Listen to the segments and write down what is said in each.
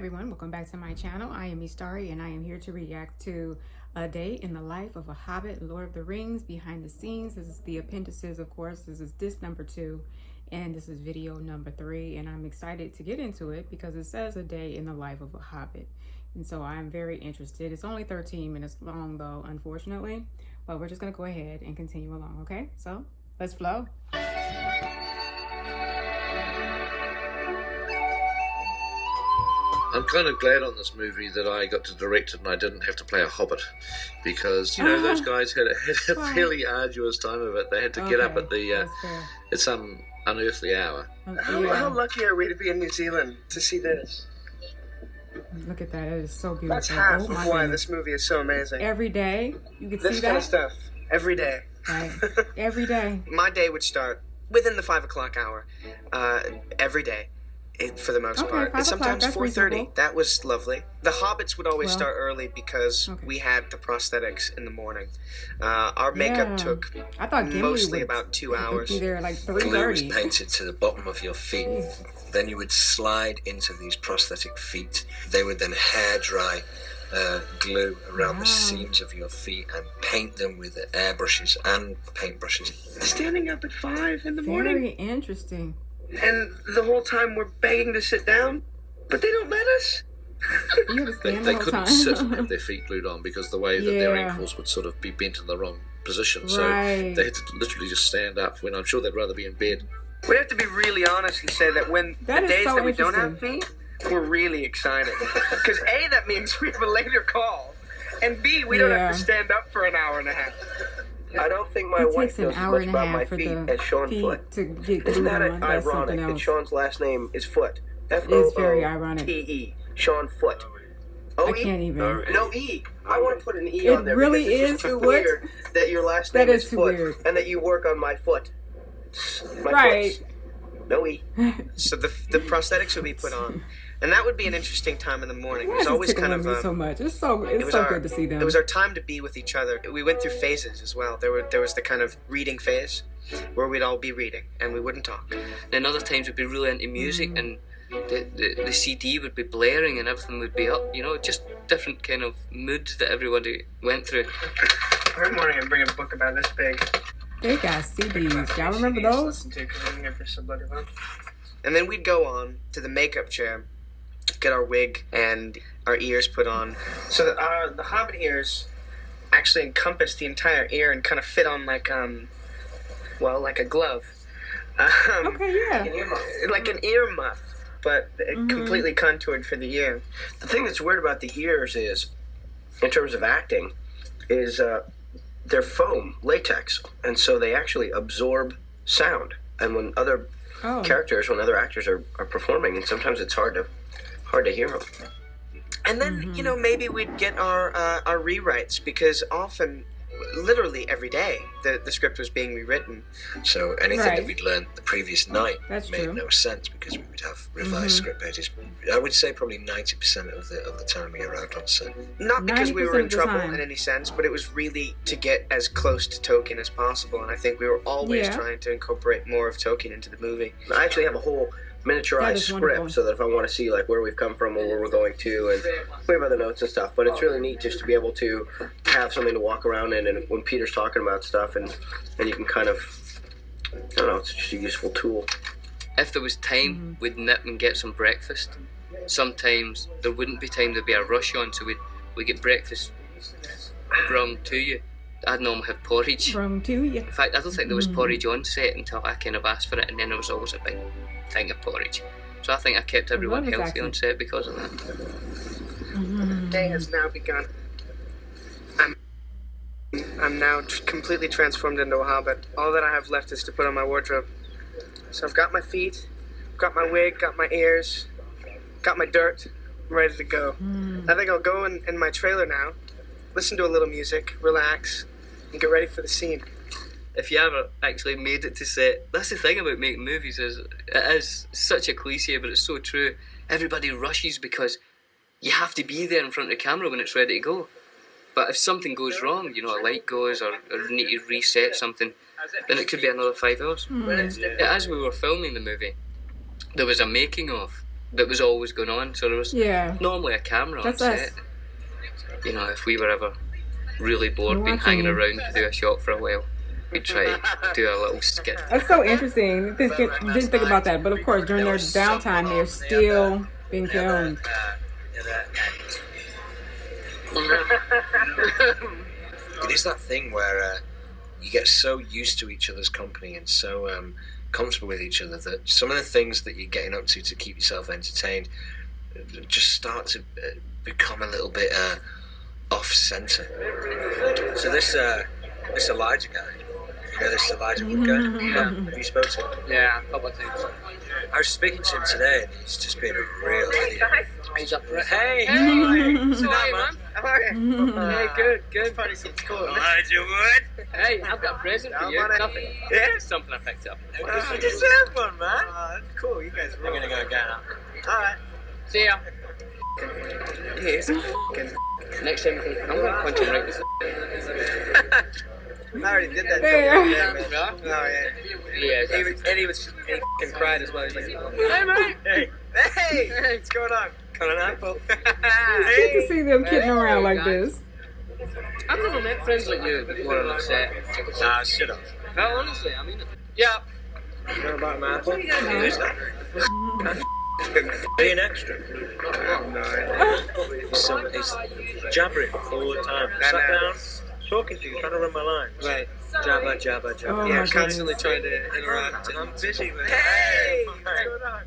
everyone, welcome back to my channel. I am Istari and I am here to react to a day in the life of a Hobbit, Lord of the Rings, behind the scenes. This is the appendices, of course. This is disc number 2 and this is video number 3, and I'm excited to get into it because it says a day in the life of a Hobbit, and so I'm very interested. It's only 13 minutes long though, unfortunately, but we're just gonna go ahead and continue along. Okay, so let's flow. I'm kind of glad on this movie that I got to direct it and I didn't have to play a Hobbit, because you know those guys had a fairly arduous time of it. They had to get up at some unearthly hour. How lucky are we to be in New Zealand to see this? Look at that! It is so beautiful. That's half of why this movie is so amazing. Every day you can see this kind of stuff. Every day. Right. Every day. My day would start within the 5 o'clock hour. Every day. For the most part. And sometimes 4:30. That was lovely. The Hobbits would always start early because we had the prosthetics in the morning. Our makeup took mostly about 2 hours. Be there like 3:30. Glue was painted to the bottom of your feet. Then you would slide into these prosthetic feet. They would then hair dry glue around the seams of your feet and paint them with the airbrushes and paintbrushes. Standing up at 5 in the morning. Very interesting. And the whole time we're begging to sit down, but they don't let us. They couldn't sit and have their feet glued on because the way that their ankles would sort of be bent in the wrong position. So they had to literally just stand up when I'm sure they'd rather be in bed. We have to be really honest and say that when the days that we don't have feet, we're really excited. Because A, that means we have a later call, and B, we don't have to stand up for an hour and a half. I don't think my wife knows as much about my feet as Sean Foot. Isn't that ironic that Sean's last name is Foot? It's very ironic. F-O-O-T-E. Sean Foot. I can't even. No E. I want to put an E on there. It really is too weird that your last name is Foot and that you work on my foot. My foot. No E. So the prosthetics would be put on. And that would be an interesting time in the morning. It was always kind of so much. It's so good to see them. It was our time to be with each other. We went through phases as well. There was the kind of reading phase where we'd all be reading and we wouldn't talk. Then other times we'd be really into music and the CD would be blaring and everything would be up. You know, just different kind of moods that everybody went through. Every morning I'd bring a book about this big. They got CDs. Y'all remember those? And then we'd go on to the makeup chair, get our wig and our ears put on. So the Hobbit ears actually encompass the entire ear and kind of fit on like like a glove. Like an ear muff, but completely contoured for the ear. The thing that's weird about the ears is, in terms of acting, is they're foam, latex, and so they actually absorb sound. And when other when other actors are performing, and sometimes it's hard to hear them. And then, you know, maybe we'd get our rewrites, because often, literally every day, the script was being rewritten. So anything that we'd learned the previous night made no sense, because we would have revised script pages. I would say probably 90% of the time we arrived on set. Not because we were in trouble in any sense, but it was really to get as close to Tolkien as possible, and I think we were always trying to incorporate more of Tolkien into the movie. I actually have a whole miniaturized script so that if I want to see like where we've come from or where we're going to, and we have other notes and stuff, but it's really neat just to be able to have something to walk around in, and when Peter's talking about stuff and you can kind of, I don't know, it's just a useful tool. If there was time, we'd nip and get some breakfast. Sometimes there wouldn't be time, there'd be a rush on, so we'd get breakfast brung to you. I'd normally have porridge. Brung to you. In fact, I don't think there was porridge on set until I kind of asked for it, and then there was always a big thing of porridge. So I think I kept everyone healthy on set because of that. The day has now begun. I'm now completely transformed into a Hobbit. All that I have left is to put on my wardrobe. So I've got my feet, got my wig, got my ears, got my dirt, I'm ready to go. I think I'll go in my trailer now, listen to a little music, relax, and get ready for the scene. If you ever actually made it to set, that's the thing about making movies, is it is such a cliche, but it's so true. Everybody rushes because you have to be there in front of the camera when it's ready to go. But if something goes wrong, you know, a light goes or need to reset something, then it could be another 5 hours. As we were filming the movie, there was a making of that was always going on. So there was Yeah. normally a camera on That's set. us. You know, if we were ever really bored We're being watching hanging you. around to do a shot for a while, we'd try to do a little skit. That's so interesting. Didn't think about that, but of course, during their downtime, they're still being filmed. It is that thing where you get so used to each other's company and so comfortable with each other that some of the things that you're getting up to keep yourself entertained just start to become a little bit off-center. So this Elijah guy, you know, this Elijah Wood guy, have you spoken to him? Yeah, a couple of things. I was speaking to him today and he's just been a real idiot. He's up for it. Hey! Sorry, man. How are you? Hey, good, good. Funny seems cool. Elijah Wood! Hey, I've got a present for you. buddy. Nothing. Yeah? Something I picked up. You deserve one, man. Cool, you guys I'm gonna go get up. Alright. See ya. He's a Next time, I'm going to punch him right in the I already did that. There. Oh, yeah. Yeah, He fucking cried as well. He's like, hey, mate. hey, what's going on? Coming on, folks. It's good to see them kidding around like this. I've never met friends like you before on a set. Nah, shut up. No, honestly, I mean it. Yeah. You know about an apple? Be an extra. No. He's jabbering all the time. Sat down, talking to you, trying to run my lines. Right. Jabba, jabba, jabba. Oh, Yeah, my constantly goodness. trying to interrupt. And I'm busy with Hey, what's going on?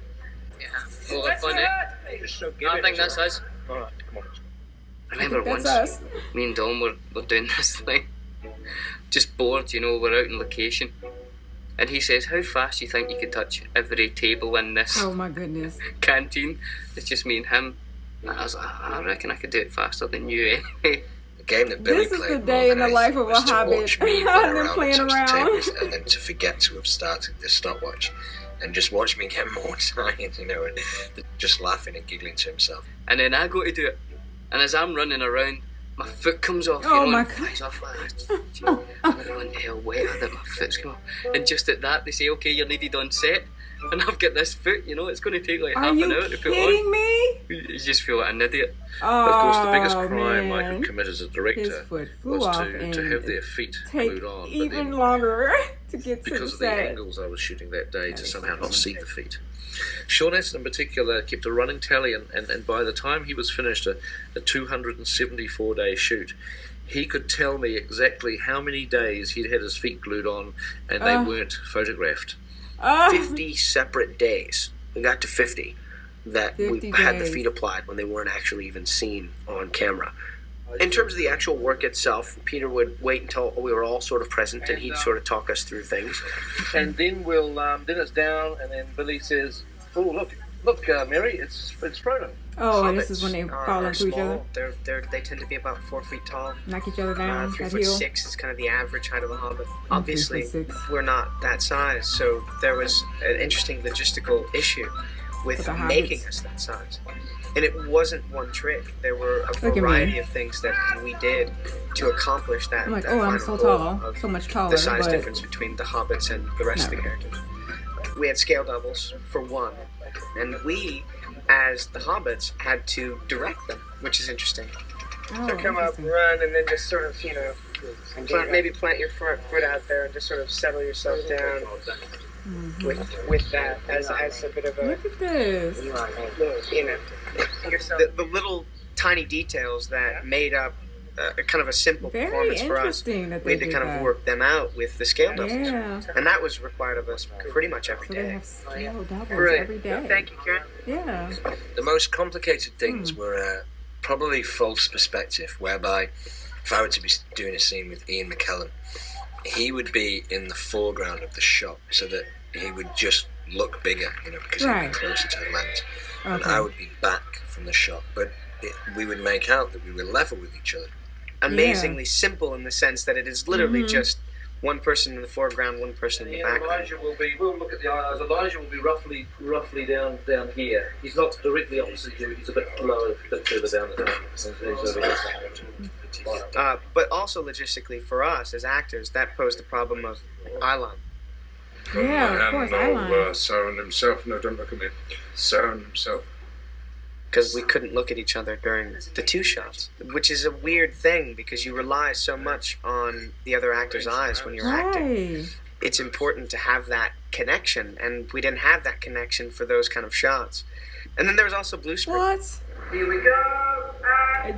Yeah. Well, they're fun, eh? You're so good. I think that's us. Alright, come on. I remember That's once, us. me and Dom were doing this thing. Just bored, you know, we're out in location. And he says, how fast do you think you could touch every table in this Oh my goodness. canteen? It's just me and him. And I was like, I reckon I could do it faster than you, eh? The game that Billy This is played the day in the more life than of a was to hobbit. watch me And run then around playing and touch the around. tables and then to forget to have started the stopwatch and just watch me get more tired, you know, and just laughing and giggling to himself. And then I go to do it. And as I'm running around, my foot comes off, you Oh know, my and flies off like that. I'm going to hell wet that my foot's come off. And just at that, they say, okay, you're needed on set. And I've got this foot, you know, it's going to take like Are half you an hour to put kidding on. me? You just feel like an idiot. Oh, Of course, the biggest crime I man. could commit as a His director foot flew was off to and have their feet take glued on, but even then longer to get to the because of the set. angles I was shooting that day to somehow not see the feet. Sean Astin in particular kept a running tally, and by the time he was finished a 274-day shoot, he could tell me exactly how many days he'd had his feet glued on and they weren't photographed. 50 separate days. We got to 50 that 50 we had the days. feet applied when they weren't actually even seen on camera. In terms of the actual work itself, Peter would wait until we were all sort of present and he'd sort of talk us through things. And then then it's down, and then Billy says, "Oh, look, Mary, it's Frodo." Oh, and this is when they Hobbits fall are into each other, small. They tend to be about 4 feet tall. knock each other down, that hill. 3'6" is kind of the average height of a hobbit. Obviously, 3'6". we're not that size, so there was an interesting logistical issue with the making hobbits. us that size. And it wasn't one trick. There were a Look at me. variety of things that we did to accomplish that. I'm like, that oh, I'm final so goal tall, of so much taller, the size but difference between the hobbits and the rest of the No. characters. We had scale doubles for one, and we, as the hobbits, had to direct them, which is interesting. oh, So come up, interesting. run, and then just sort of, you know, maybe plant your front foot out there and just sort of settle yourself down with that as a bit of a, Look at this. you know, the little tiny details that made up kind of a simple Very performance for us. interesting that We they had to did kind of that. work them out with the scale doubles. Yeah. And that was required of us pretty much every So they day. have scale doubles Brilliant. every day. Thank you, Karen. Yeah. The most complicated things were probably false perspective, whereby if I were to be doing a scene with Ian McKellen, he would be in the foreground of the shot so that he would just look bigger, you know, because he'd Right. be closer to the lens. And Okay. I would be back from the shot, but we would make out that we were level with each other. Amazingly simple in the sense that it is literally just one person in the foreground, one person in the background. Elijah will be. We'll look at the eyes. Elijah will be roughly down here. He's not directly opposite you. He's a bit lower, a bit further down the down. He's over here. But also logistically for us as actors, that posed the problem of eyeline. Yeah, of course, no, eyeline. Sauron himself. No, don't look at me. Sauron himself because we couldn't look at each other during the 2 shots, which is a weird thing because you rely so much on the other actor's eyes when you're acting. It's important to have that connection, and we didn't have that connection for those kind of shots. And then there was also blue screen. What? Here we go.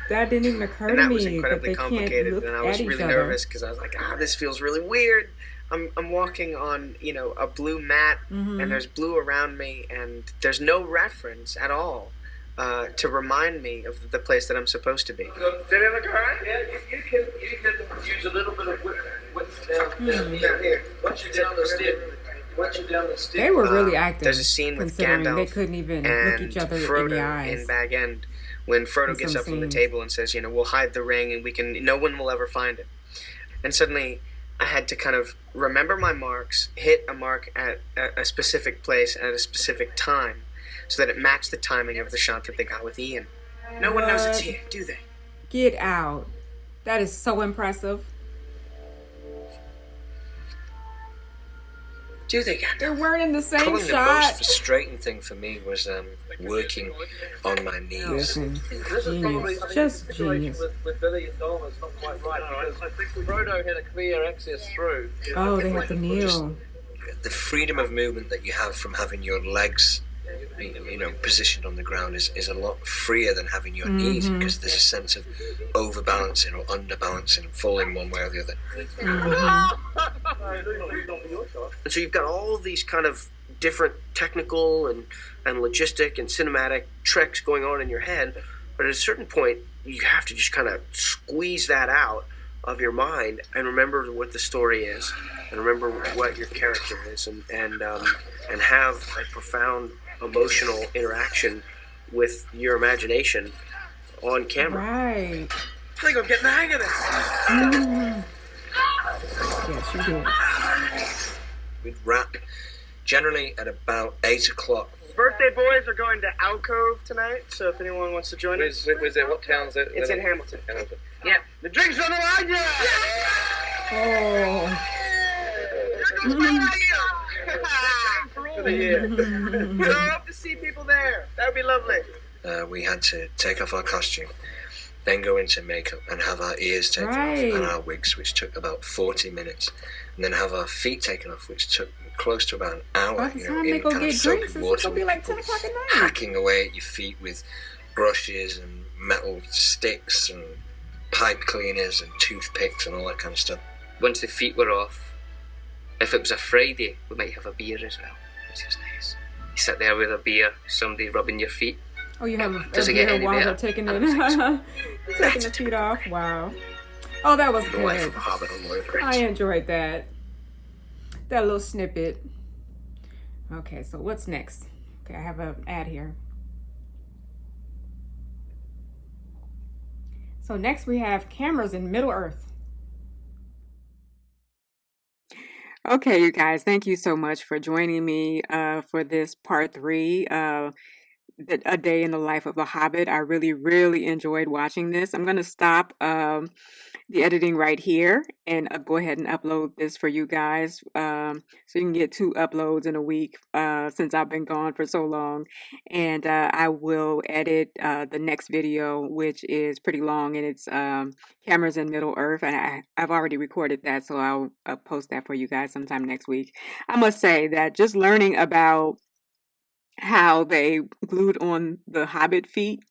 That didn't even occur And to that was me incredibly that they can't complicated, look and I at was each really other. nervous because I was like, this feels really weird. I'm walking on, a blue mat, and there's blue around me, and there's no reference at all to remind me of the place that I'm supposed to be. Did it look all right? Yeah, you can use a little bit of width down here. Once you're down the stick, They were really acting. There's a scene with considering Gandalf they couldn't even look each other Frodo in the eyes. in Bag End, when Frodo gets up from the table and says, we'll hide the ring and no one will ever find it. And suddenly I had to kind of remember my marks, hit a mark at a specific place at a specific time so that it matched the timing of the shot that they got with Ian. No one knows it's here, do they? Get out. That is so impressive. Do they, Gandalf? They weren't in the same Probably the most shot. frustrating thing for me was working on my knees. Listen, genius. Just genius. With Billy and Dom, it's not quite right because I think Frodo had a clear access through. Oh, they have to kneel. The freedom of movement that you have from having your legs, positioned on the ground is a lot freer than having your knees, because there's a sense of overbalancing or underbalancing and falling one way or the other. And so you've got all these kind of different technical and logistic and cinematic tricks going on in your head, but at a certain point you have to just kind of squeeze that out of your mind and remember what the story is and remember what your character is and have a profound emotional interaction with your imagination on camera. Right. I think I'm getting the hang of this. Yes, you did. We'd wrap generally at about 8 o'clock. Birthday boys are going to Alcove tonight, so if anyone wants to join us. Where's that? What town is that? It's in Hamilton. Hamilton. Yeah. The drinks on the line, yeah! Oh. For the year. We'd love to see people there. That would be lovely. We had to take off our costume, then go into makeup and have our ears taken off and our wigs, which took about 40 minutes, and then have our feet taken off, which took close to about an hour. By the time they go get drinks, it's gonna be like 10 o'clock at night. Hacking away at your feet with brushes and metal sticks and pipe cleaners and toothpicks and all that kind of stuff. Once the feet were off, if it was a Friday, we might have a beer as well, which was nice. You sit there with a beer, somebody rubbing your feet. Oh, you have a Does it get beer any while better? they're taking it, taking the feet off. Wow. Oh, that was The life good. of a Hobbit on Lord of the Rings. I enjoyed that. That little snippet. Okay, so what's next? Okay, I have an ad here. So next we have cameras in Middle Earth. Okay, you guys, thank you so much for joining me for this part 3 of A Day in the Life of a Hobbit. I really, really enjoyed watching this. I'm going to stop the editing right here and go ahead and upload this for you guys so you can get 2 uploads in a week since I've been gone for so long. And I will edit the next video, which is pretty long, and it's Cameras in Middle Earth, and I've already recorded that, so I'll post that for you guys sometime next week. I must say that just learning about how they glued on the Hobbit feet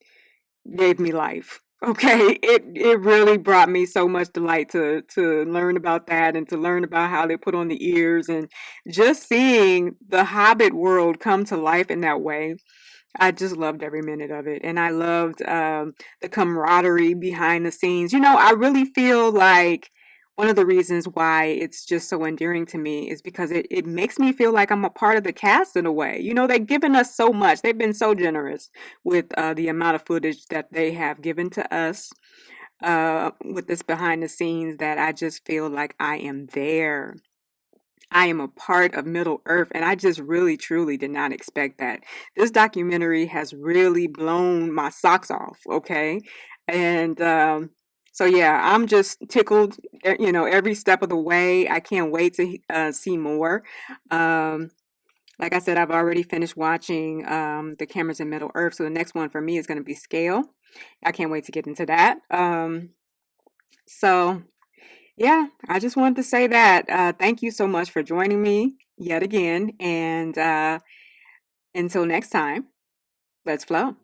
gave me life. Okay, it really brought me so much delight to learn about that and to learn about how they put on the ears and just seeing the Hobbit world come to life in that way. I just loved every minute of it, and I loved the camaraderie behind the scenes. I really feel like one of the reasons why it's just so endearing to me is because it makes me feel like I'm a part of the cast in a way. They've given us so much. They've been so generous with the amount of footage that they have given to us with this behind the scenes that I just feel like I am there. I am a part of Middle Earth, and I just really, truly did not expect that. This documentary has really blown my socks off, okay? And so yeah, I'm just tickled, every step of the way. I can't wait to see more. Like I said, I've already finished watching the cameras in Middle Earth. So the next one for me is going to be Scale. I can't wait to get into that. So yeah, I just wanted to say that. Thank you so much for joining me yet again. And until next time, let's flow.